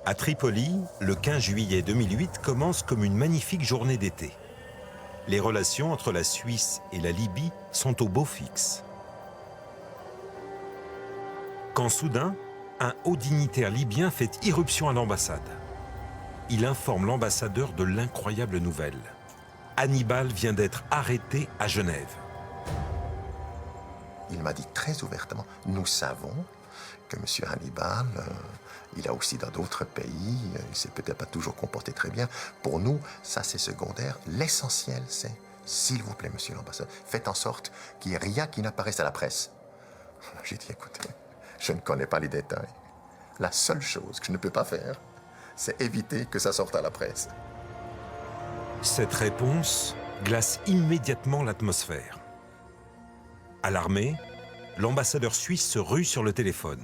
À Tripoli, le 15 juillet 2008 commence comme une magnifique journée d'été. Les relations entre la Suisse et la Libye sont au beau fixe. Quand soudain, un haut dignitaire libyen fait irruption à l'ambassade. Il informe l'ambassadeur de l'incroyable nouvelle. Hannibal vient d'être arrêté à Genève. Il m'a dit très ouvertement, nous savons que M. Hannibal, il a aussi dans d'autres pays, il ne s'est peut-être pas toujours comporté très bien. Pour nous, ça c'est secondaire. L'essentiel, c'est, s'il vous plaît, monsieur l'ambassadeur, faites en sorte qu'il n'y ait rien qui n'apparaisse à la presse. J'ai dit, écoutez, je ne connais pas les détails. La seule chose que je ne peux pas faire, c'est éviter que ça sorte à la presse. Cette réponse glace immédiatement l'atmosphère. Alarmé, l'ambassadeur suisse se rue sur le téléphone.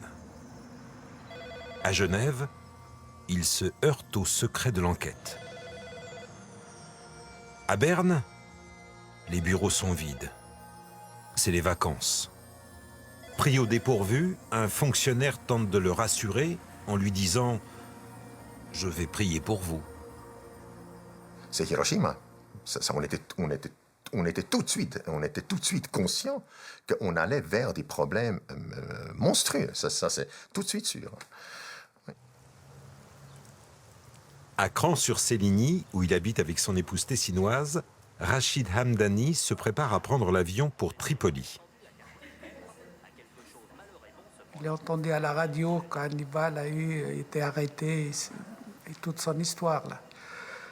À Genève, il se heurte au secret de l'enquête. À Berne, les bureaux sont vides. C'est les vacances. Pris au dépourvu, un fonctionnaire tente de le rassurer en lui disant « Je vais prier pour vous ». C'est Hiroshima. On était tout de suite conscient qu'on allait vers des problèmes monstrueux. Ça c'est tout de suite sûr. Oui. À Cran-sur-Séligny, où il habite avec son épouse tessinoise, Rachid Hamdani se prépare à prendre l'avion pour Tripoli. Je l'ai entendu à la radio quand Hannibal a été arrêté et toute son histoire là.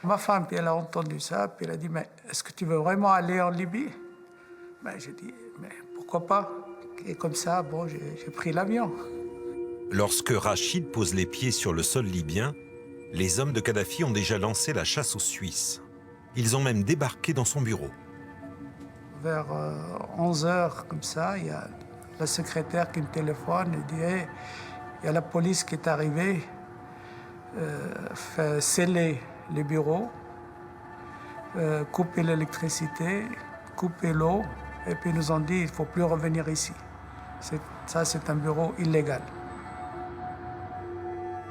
Ma femme, puis elle a entendu ça, puis elle a dit « Mais est-ce que tu veux vraiment aller en Libye ?» Ben, j'ai dit « Mais pourquoi pas ?» Et comme ça, bon, j'ai pris l'avion. Lorsque Rachid pose les pieds sur le sol libyen, les hommes de Kadhafi ont déjà lancé la chasse aux Suisses. Ils ont même débarqué dans son bureau. Vers 11h, comme ça, il y a la secrétaire qui me téléphone et dit hey, « Il y a la police qui est arrivée, fait sceller les bureaux, couper l'électricité, couper l'eau, et puis ils nous ont dit il ne faut plus revenir ici. Ça, c'est un bureau illégal. »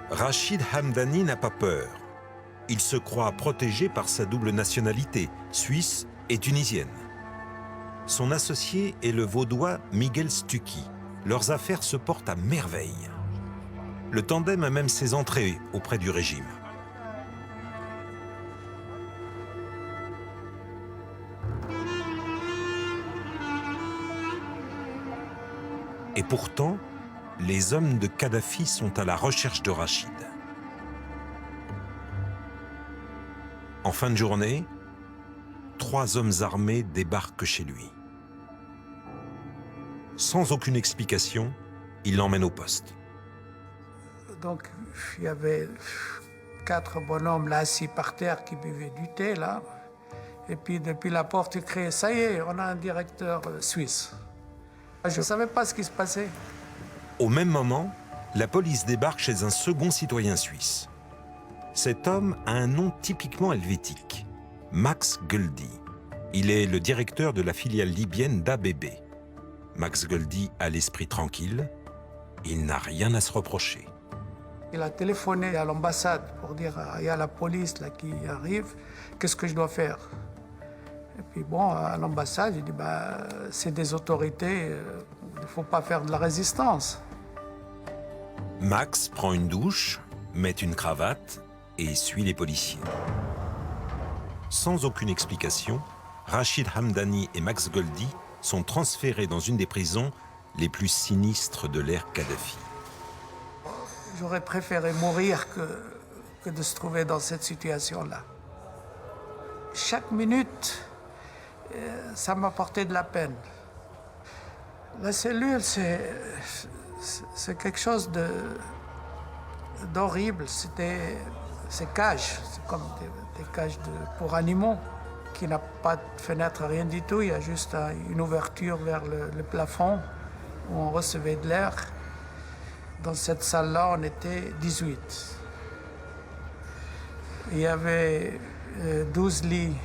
Rachid Hamdani n'a pas peur. Il se croit protégé par sa double nationalité, suisse et tunisienne. Son associé est le vaudois Miguel Stucki. Leurs affaires se portent à merveille. Le tandem a même ses entrées auprès du régime. Et pourtant, les hommes de Kadhafi sont à la recherche de Rachid. En fin de journée, 3 hommes armés débarquent chez lui. Sans aucune explication, ils l'emmènent au poste. Donc, il y avait 4 bonhommes là assis par terre qui buvaient du thé, là. Et puis, depuis la porte, ils criaient « Ça y est, on a un directeur suisse ». Je ne savais pas ce qui se passait. Au même moment, la police débarque chez un second citoyen suisse. Cet homme a un nom typiquement helvétique, Max Göldi. Il est le directeur de la filiale libyenne d'ABB. Max Göldi a l'esprit tranquille, il n'a rien à se reprocher. Il a téléphoné à l'ambassade pour dire il y a la police là qui arrive, qu'est-ce que je dois faire? Et puis bon, à l'ambassade, j'ai dit c'est des autorités, il ne faut pas faire de la résistance. Max prend une douche, met une cravate et suit les policiers. Sans aucune explication, Rachid Hamdani et Max Göldi sont transférés dans une des prisons les plus sinistres de l'ère Kadhafi. J'aurais préféré mourir que de se trouver dans cette situation-là. Chaque minute, ça m'apportait de la peine. La cellule, c'est quelque chose d'horrible. C'est cages, c'est comme des cages pour animaux qui n'a pas de fenêtre, rien du tout. Il y a juste une ouverture vers le plafond où on recevait de l'air. Dans cette salle-là, on était 18. Il y avait 12 lits.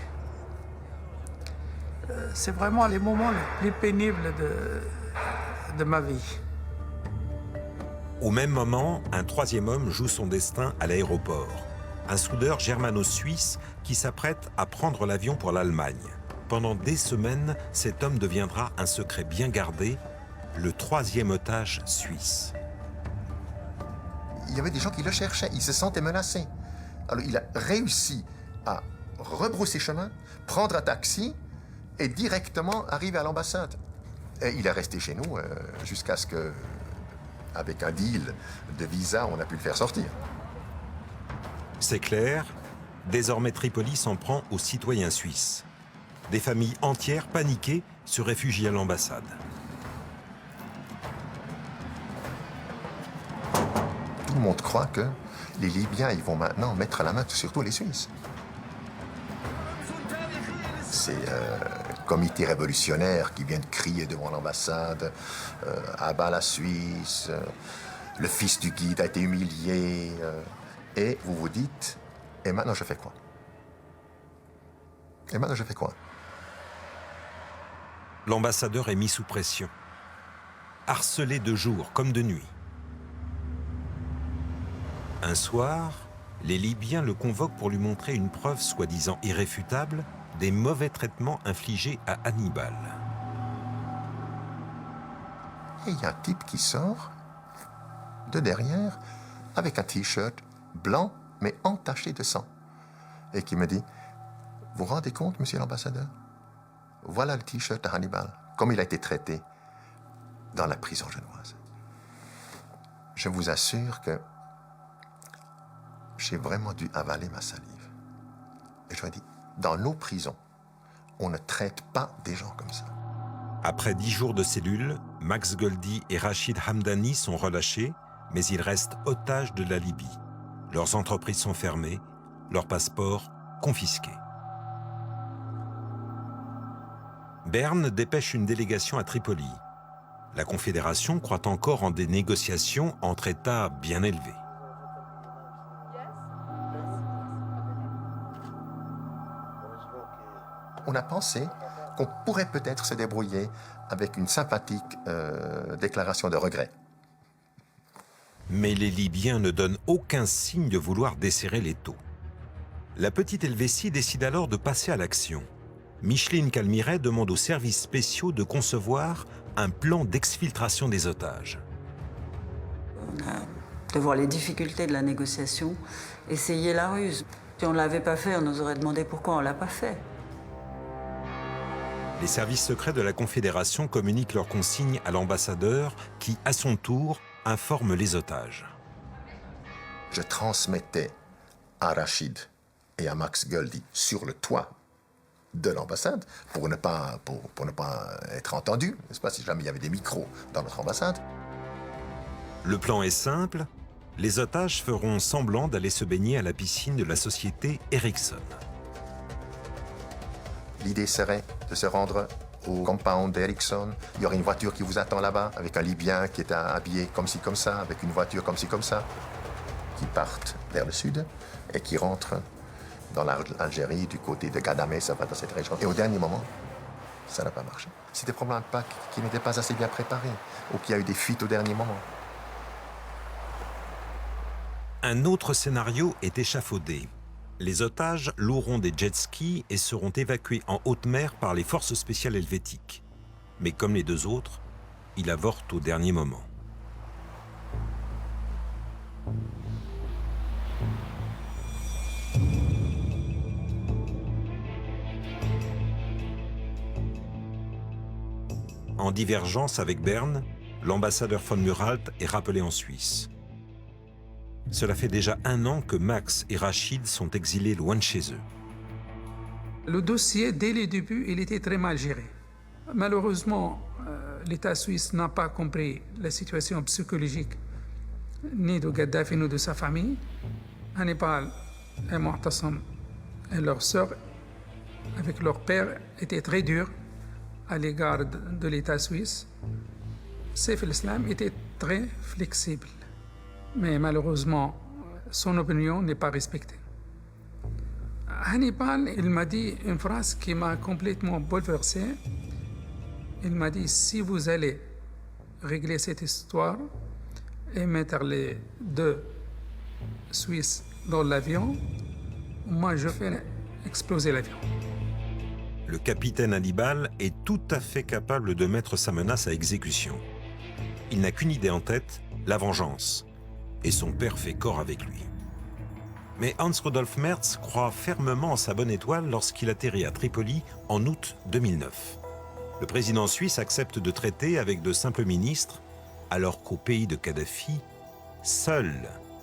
C'est vraiment les moments les plus pénibles de ma vie. Au même moment, un troisième homme joue son destin à l'aéroport. Un soudeur germano-suisse qui s'apprête à prendre l'avion pour l'Allemagne. Pendant des semaines, cet homme deviendra un secret bien gardé, le troisième otage suisse. Il y avait des gens qui le cherchaient, ils se sentaient menacés. Alors il a réussi à rebrousser chemin, prendre un taxi et directement arriver à l'ambassade. Et il est resté chez nous jusqu'à ce que, avec un deal de visa, on a pu le faire sortir. C'est clair, désormais Tripoli s'en prend aux citoyens suisses. Des familles entières, paniquées, se réfugient à l'ambassade. Tout le monde croit que les Libyens ils vont maintenant mettre la main sur tous les Suisses. C'est comité révolutionnaire qui vient de crier devant l'ambassade, à bas la Suisse, le fils du guide a été humilié, et vous vous dites, et maintenant je fais quoi? Et maintenant je fais quoi? L'ambassadeur est mis sous pression, harcelé de jour comme de nuit. Un soir, les Libyens le convoquent pour lui montrer une preuve soi-disant irréfutable des mauvais traitements infligés à Hannibal. Et il y a un type qui sort de derrière avec un t-shirt blanc mais entaché de sang et qui me dit « Vous vous rendez compte, monsieur l'ambassadeur? Voilà le t-shirt de Hannibal, comme il a été traité dans la prison genevoise. Je vous assure que j'ai vraiment dû avaler ma salive. » Et je lui ai dit, dans nos prisons, on ne traite pas des gens comme ça. Après 10 jours de cellule, Max Goldi et Rachid Hamdani sont relâchés, mais ils restent otages de la Libye. Leurs entreprises sont fermées, leurs passeports confisqués. Berne dépêche une délégation à Tripoli. La Confédération croit encore en des négociations entre États bien élevés. On a pensé qu'on pourrait peut-être se débrouiller avec une sympathique déclaration de regret. Mais les Libyens ne donnent aucun signe de vouloir desserrer l'étau. La petite Helvétie décide alors de passer à l'action. Micheline Calmiret demande aux services spéciaux de concevoir un plan d'exfiltration des otages. On a de voir les difficultés de la négociation, essayer la ruse. Si on ne l'avait pas fait, on nous aurait demandé pourquoi on ne l'a pas fait. Les services secrets de la Confédération communiquent leurs consignes à l'ambassadeur qui, à son tour, informe les otages. Je transmettais à Rachid et à Max Goldi sur le toit de l'ambassade pour ne pas être entendu, n'est-ce pas, si jamais il y avait des micros dans notre ambassade. Le plan est simple. Les otages feront semblant d'aller se baigner à la piscine de la société Ericsson. L'idée serait de se rendre au compound d'Ericsson. Il y aurait une voiture qui vous attend là-bas, avec un Libyen qui est habillé comme ci, comme ça, avec une voiture comme ci, comme ça, qui partent vers le sud et qui rentrent dans l'Algérie, du côté de Gadamès, ça va dans cette région. Et au dernier moment, ça n'a pas marché. C'était probablement un pack qui n'était pas assez bien préparé, ou qui a eu des fuites au dernier moment. Un autre scénario est échafaudé. Les otages loueront des jet-skis et seront évacués en haute mer par les forces spéciales helvétiques. Mais comme les deux autres, il avorte au dernier moment. En divergence avec Berne, l'ambassadeur von Muralt est rappelé en Suisse. Cela fait déjà 1 an que Max et Rachid sont exilés loin de chez eux. Le dossier, dès le début, il était très mal géré. Malheureusement, l'État suisse n'a pas compris la situation psychologique ni de Gaddafi ni de sa famille. Hannibal et Mu'tasim et leur sœur, avec leur père, étaient très durs à l'égard de l'État suisse. Saif al-Islam était très flexible. Mais malheureusement, son opinion n'est pas respectée. Hannibal, il m'a dit une phrase qui m'a complètement bouleversé. Il m'a dit, si vous allez régler cette histoire, et mettre les deux Suisses dans l'avion. Moi, je fais exploser l'avion. Le capitaine Hannibal est tout à fait capable de mettre sa menace à exécution. Il n'a qu'une idée en tête, la vengeance. Et son père fait corps avec lui. Mais Hans-Rudolf Merz croit fermement en sa bonne étoile lorsqu'il atterrit à Tripoli en août 2009. Le président suisse accepte de traiter avec de simples ministres, alors qu'au pays de Kadhafi, seul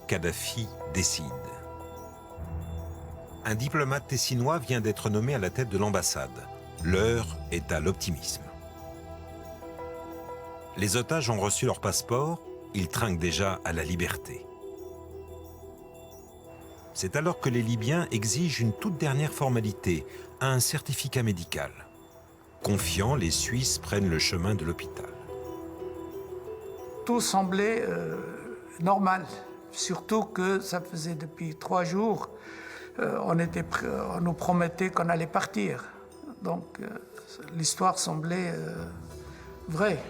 Kadhafi décide. Un diplomate tessinois vient d'être nommé à la tête de l'ambassade. L'heure est à l'optimisme. Les otages ont reçu leur passeport, ils trinquent déjà à la liberté. C'est alors que les Libyens exigent une toute dernière formalité, un certificat médical. Confiants, les Suisses prennent le chemin de l'hôpital. Tout semblait normal, surtout que ça faisait depuis 3 jours. On nous promettait qu'on allait partir. Donc l'histoire semblait vraie.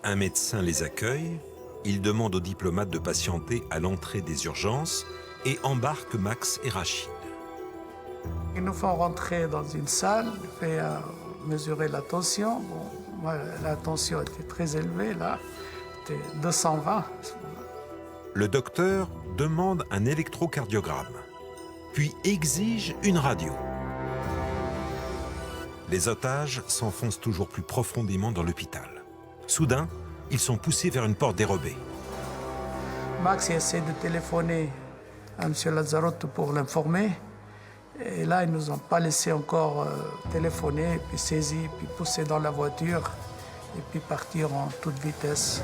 Un médecin les accueille, il demande aux diplomates de patienter à l'entrée des urgences et embarque Max et Rachid. Ils nous font rentrer dans une salle, fait mesurer la tension. Bon, moi, la tension était très élevée, là, c'était 220. Le docteur demande un électrocardiogramme, puis exige une radio. Les otages s'enfoncent toujours plus profondément dans l'hôpital. Soudain, ils sont poussés vers une porte dérobée. Max essaie de téléphoner à M. Lazzarotte pour l'informer. Et là, ils ne nous ont pas laissé encore téléphoner, puis saisir, puis pousser dans la voiture, et puis partir en toute vitesse.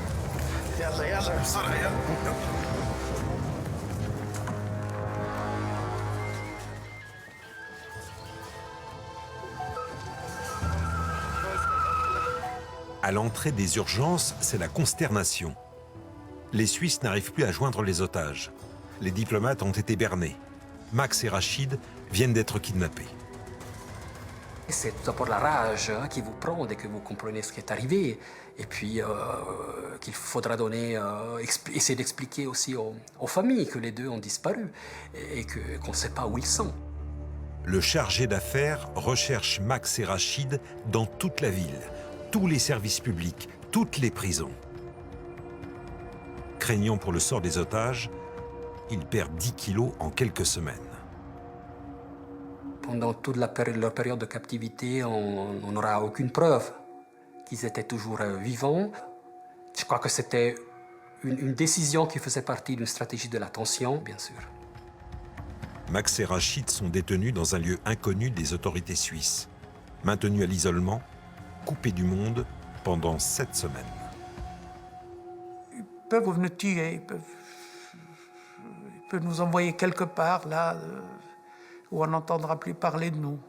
À l'entrée des urgences, c'est la consternation. Les Suisses n'arrivent plus à joindre les otages. Les diplomates ont été bernés. Max et Rachid viennent d'être kidnappés. C'est tout d'abord la rage qui vous prend dès que vous comprenez ce qui est arrivé. Et puis qu'il faudra essayer d'expliquer aussi aux familles que les deux ont disparu et qu'on ne sait pas où ils sont. Le chargé d'affaires recherche Max et Rachid dans toute la ville, tous les services publics, toutes les prisons. Craignant pour le sort des otages, il perd 10 kilos en quelques semaines. Pendant toute leur période de captivité, on n'aura aucune preuve qu'ils étaient toujours vivants. Je crois que c'était une décision qui faisait partie d'une stratégie de la tension, bien sûr. Max et Rachid sont détenus dans un lieu inconnu des autorités suisses, maintenus à l'isolement, coupés du monde pendant 7 semaines. Ils peuvent nous tuer, ils peuvent nous envoyer quelque part, là, où on n'entendra plus parler de nous.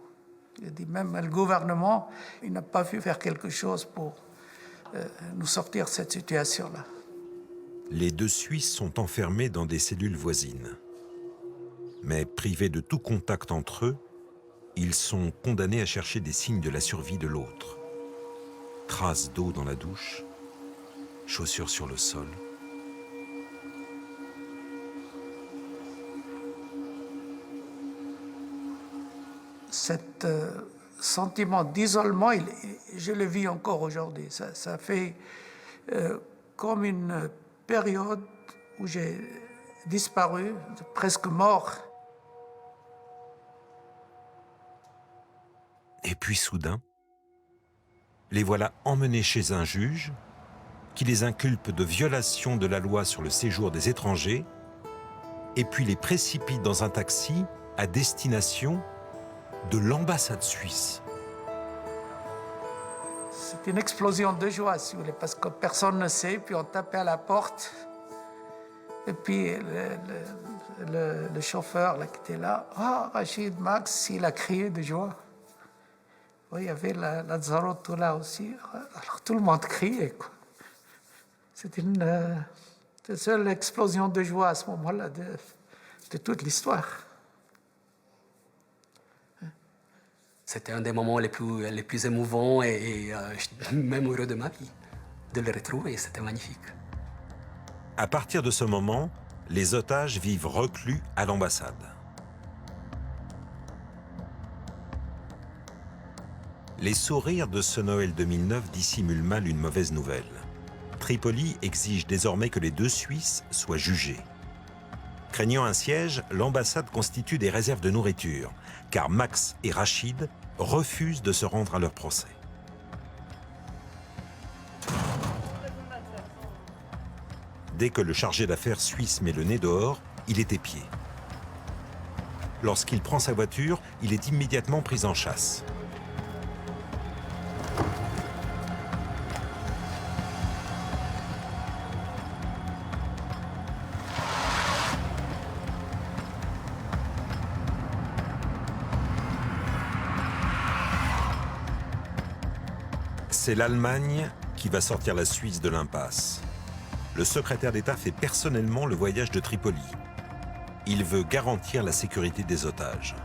Il dit même le gouvernement, il n'a pas pu faire quelque chose pour nous sortir de cette situation-là. Les deux Suisses sont enfermés dans des cellules voisines. Mais privés de tout contact entre eux, ils sont condamnés à chercher des signes de la survie de l'autre. Traces d'eau dans la douche, chaussures sur le sol. Cet sentiment d'isolement, je le vis encore aujourd'hui. Ça fait comme une période où j'ai disparu, presque mort. Et puis soudain, les voilà emmenés chez un juge qui les inculpe de violation de la loi sur le séjour des étrangers et puis les précipite dans un taxi à destination de l'ambassade suisse. C'est une explosion de joie, si vous voulez, parce que personne ne sait, puis on tapait à la porte. Et puis le chauffeur là, qui était là, « Ah, Rachid, Max », il a crié de joie. Oui, il y avait Lazzarotte là aussi. Alors tout le monde criait, quoi. C'était une seule explosion de joie à ce moment-là de toute l'histoire. C'était un des moments les plus émouvants et même heureux de ma vie. De le retrouver, c'était magnifique. À partir de ce moment, les otages vivent reclus à l'ambassade. Les sourires de ce Noël 2009 dissimulent mal une mauvaise nouvelle. Tripoli exige désormais que les deux Suisses soient jugés. Craignant un siège, l'ambassade constitue des réserves de nourriture, car Max et Rachid refusent de se rendre à leur procès. Dès que le chargé d'affaires suisse met le nez dehors, il est épié. Lorsqu'il prend sa voiture, il est immédiatement pris en chasse. C'est l'Allemagne qui va sortir la Suisse de l'impasse. Le secrétaire d'État fait personnellement le voyage de Tripoli. Il veut garantir la sécurité des otages.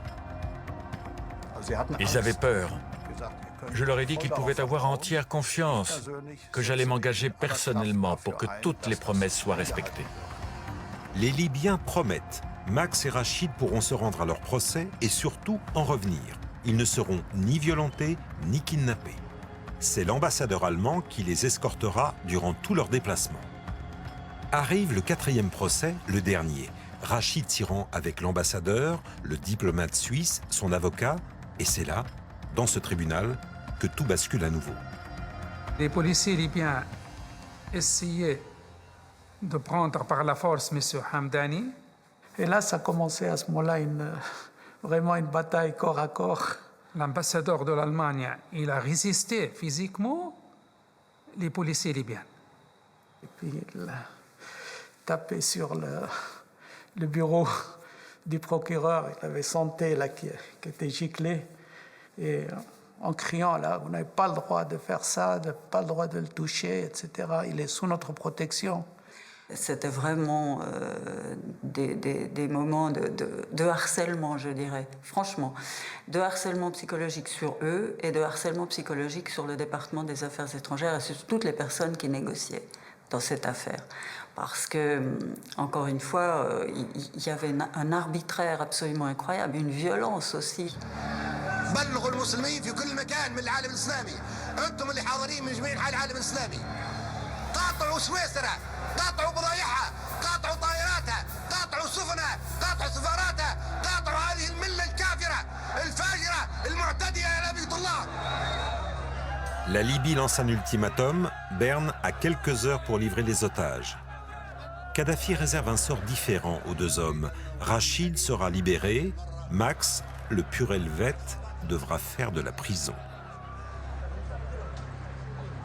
Ils avaient peur. Je leur ai dit qu'ils pouvaient avoir entière confiance, que j'allais m'engager personnellement pour que toutes les promesses soient respectées. Les Libyens promettent. Max et Rachid pourront se rendre à leur procès et surtout en revenir. Ils ne seront ni violentés ni kidnappés. C'est l'ambassadeur allemand qui les escortera durant tout leur déplacement. Arrive le 4e procès, le dernier. Rachid s'y rend avec l'ambassadeur, le diplomate suisse, son avocat, et c'est là, dans ce tribunal, que tout bascule à nouveau. Les policiers libyens essayaient de prendre par la force M. Hamdani. Et là, ça a commencé à ce moment-là vraiment une bataille corps à corps. L'ambassadeur de l'Allemagne, il a résisté physiquement les policiers libyens. Et puis il a tapé sur le bureau du procureur. Il avait santé là qui était giclé. Et en criant là, vous n'avez pas le droit de faire ça, vous n'avez pas le droit de le toucher, etc. Il est sous notre protection. C'était vraiment des moments de harcèlement, je dirais, franchement. De harcèlement psychologique sur eux et de harcèlement psychologique sur le département des Affaires étrangères et sur toutes les personnes qui négociaient dans cette affaire. Parce que, encore une fois, il y avait un arbitraire absolument incroyable, une violence aussi. بلغوا المسلمين في كل مكان من العالم الإسلامي أنتم اللي حاضرين من جميع أنحاء العالم الإسلامي قاطعوا سويسرا قاطعوا بضايعها قاطعوا طائراتها قاطعوا سفنها قاطعوا سفاراتها قاطعوا هذه الملة الكافرة الفاجرة المعتدية يا نبي الله. La Libye lance un ultimatum, Berne a quelques heures pour livrer les otages. Kadhafi réserve un sort différent aux deux hommes. Rachid sera libéré, Max, le pur helvète, devra faire de la prison.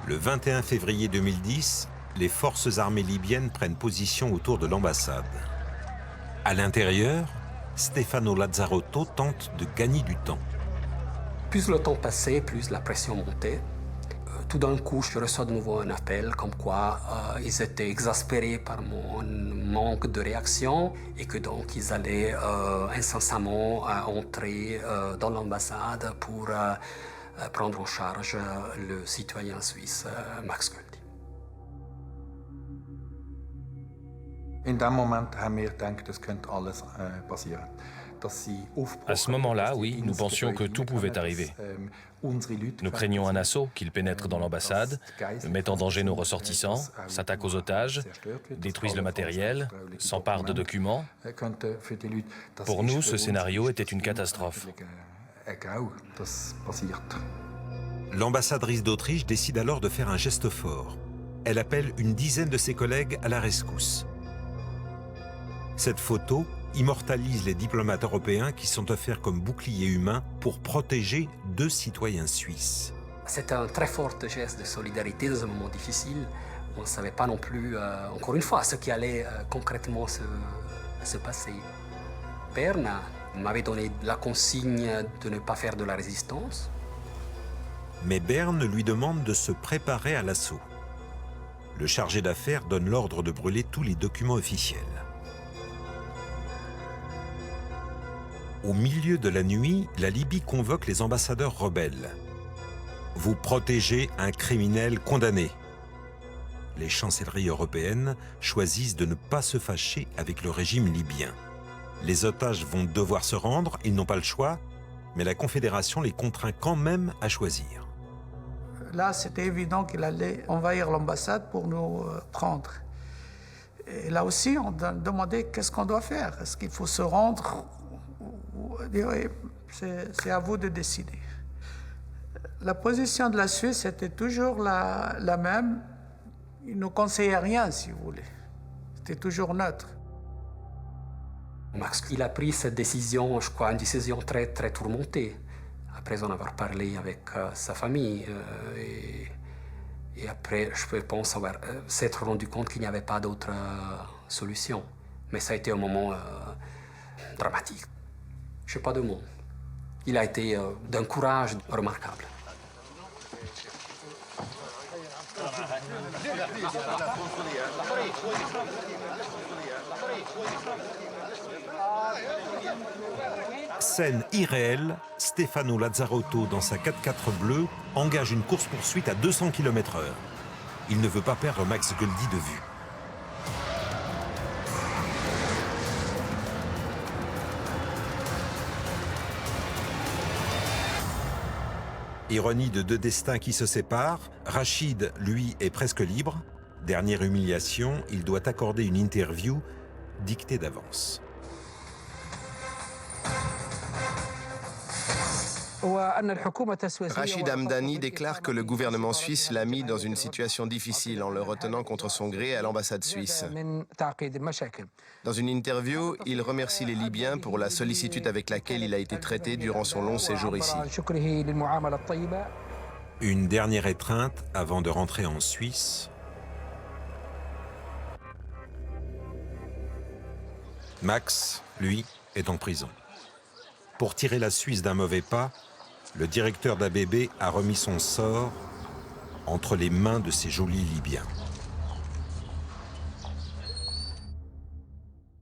Le 21 février 2010, les forces armées libyennes prennent position autour de l'ambassade. À l'intérieur, Stefano Lazzarotto tente de gagner du temps. Plus le temps passait, plus la pression montait. Tout d'un coup, je reçois de nouveau un appel comme quoi ils étaient exaspérés par mon manque de réaction et que donc ils allaient incessamment entrer dans l'ambassade pour prendre en charge le citoyen suisse Max Göldi. In dem Moment haben wir gedacht, das könnte alles passieren. À ce moment-là, oui, nous pensions que tout pouvait arriver. Nous craignions un assaut, qu'ils pénètrent dans l'ambassade, mettent en danger nos ressortissants, s'attaquent aux otages, détruisent le matériel, s'emparent de documents. Pour nous, ce scénario était une catastrophe. L'ambassadrice d'Autriche décide alors de faire un geste fort. Elle appelle une dizaine de ses collègues à la rescousse. Cette photo immortalise les diplomates européens qui sont offerts comme boucliers humains pour protéger deux citoyens suisses. C'est un très fort geste de solidarité dans un moment difficile. On ne savait pas non plus, encore une fois, ce qui allait concrètement se passer. Berne m'avait donné la consigne de ne pas faire de la résistance. Mais Berne lui demande de se préparer à l'assaut. Le chargé d'affaires donne l'ordre de brûler tous les documents officiels. Au milieu de la nuit, la Libye convoque les ambassadeurs rebelles. Vous protégez un criminel condamné. les chancelleries européennes choisissent de ne pas se fâcher avec le régime libyen. Les otages vont devoir se rendre, ils n'ont pas le choix, mais la Confédération les contraint quand même à choisir. Là, c'était évident qu'il allait envahir l'ambassade pour nous prendre. Et là aussi, on demandait qu'est-ce qu'on doit faire. Est-ce qu'il faut se rendre ou dire, c'est à vous de décider. La position de la Suisse était toujours la même. Il ne nous conseillait rien, si vous voulez. C'était toujours neutre. Max, il a pris cette décision, je crois, une décision très, très tourmentée, après en avoir parlé avec sa famille. Et après, je pense s'être rendu compte qu'il n'y avait pas d'autre solution. Mais ça a été un moment dramatique. Je n'ai pas de mots. Il a été d'un courage remarquable. Scène irréelle, Stefano Lazzarotto, dans sa 4x4 bleue, engage une course-poursuite à 200 km/h. Il ne veut pas perdre Max Goeldi de vue. Ironie de deux destins qui se séparent, Rachid, lui, est presque libre. Dernière humiliation, il doit accorder une interview dictée d'avance. Rachid Hamdani déclare que le gouvernement suisse l'a mis dans une situation difficile en le retenant contre son gré à l'ambassade suisse. Dans une interview, il remercie les Libyens pour la sollicitude avec laquelle il a été traité durant son long séjour ici. Une dernière étreinte avant de rentrer en Suisse. Max, lui, est en prison. Pour tirer la Suisse d'un mauvais pas, le directeur d'ABB a remis son sort entre les mains de ces jolis Libyens.